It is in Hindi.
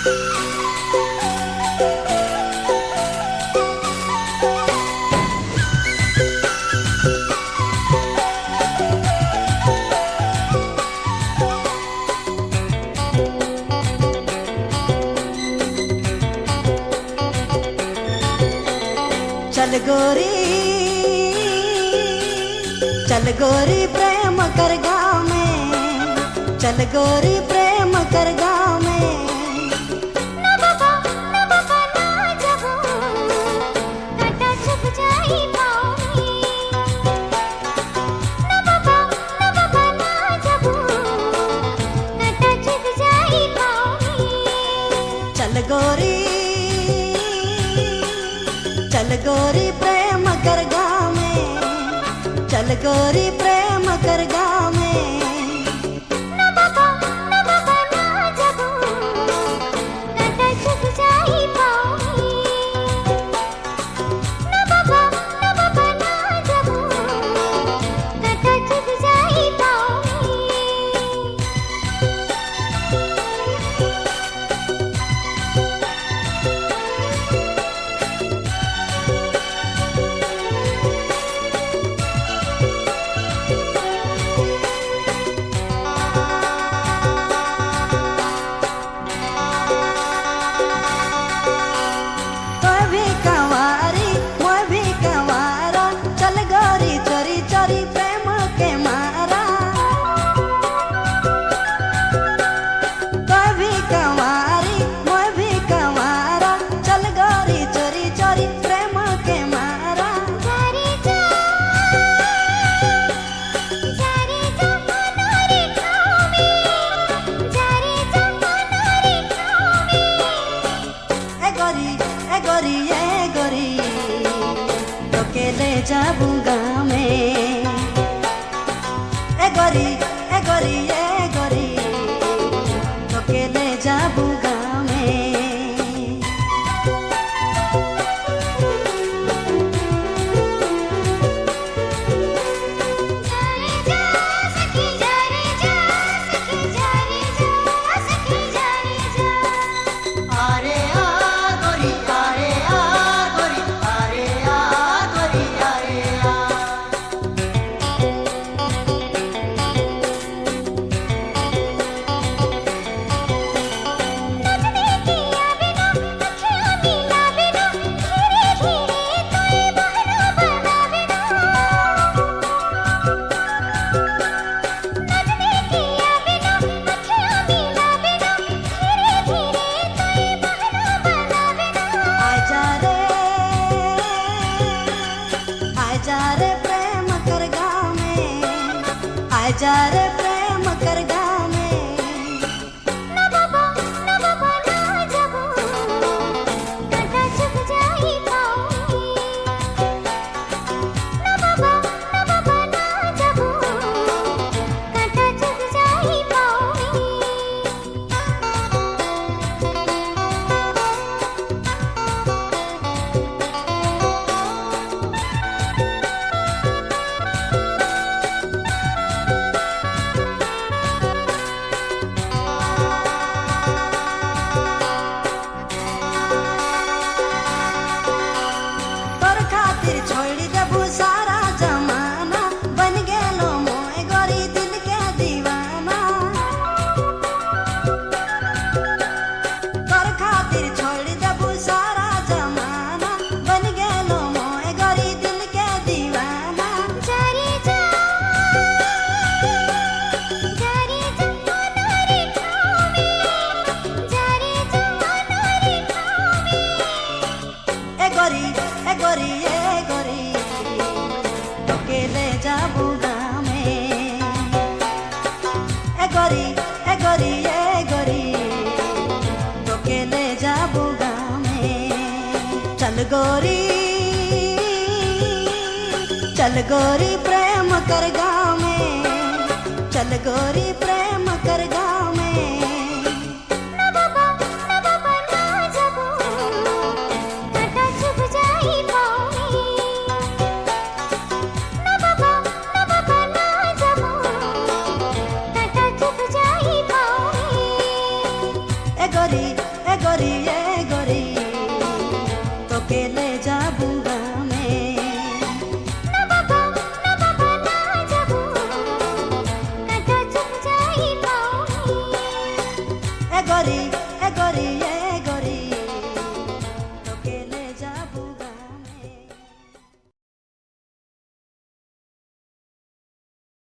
चल गोरी प्रेम कर गाँव में, चल गोरी प्रेम कर गाँव में। ना बाबा ना जाबो, कांटा चुभ जाई पाँव में। ना बाबा ना जाबो, कांटा चुभ जाई पाँव में। चल गोरी प्रेम कर गाँव में, चल गोरी प्रेम कर गाँव में। ना बाबा ना जाबो, कांटा चुभ जाई पाँव में। ना बाबा ना जाबो, कांटा चुभ जाई पाँव में। जाबू गाँव में, ए गोरी ए गोरी तोके ले जाबू गाँव में। जा रे प्रेम कर गाँव में। ना बाबा ना जाबो, कांटा चुभ जाई पाँव में। ना बाबा ना जाबो, कांटा चुभ जाई पाँव में। छोड़ी देबू सारा जमाना, बन गेलो मोए गोरी दिल के दीवाना। तोर खातिर छोड़ी देबू सारा जमाना, बन गेलो मोए गोरी दिल के दीवाना। जारी जा मनोरे ठाव में, जारी जा मनोरे ठाव में। ए गोरी तोके ले जाबू गाँव में। ए गोरी तोके ले जाबू गाँव में। चल गोरी प्रेम कर गाँव में, चल गोरी।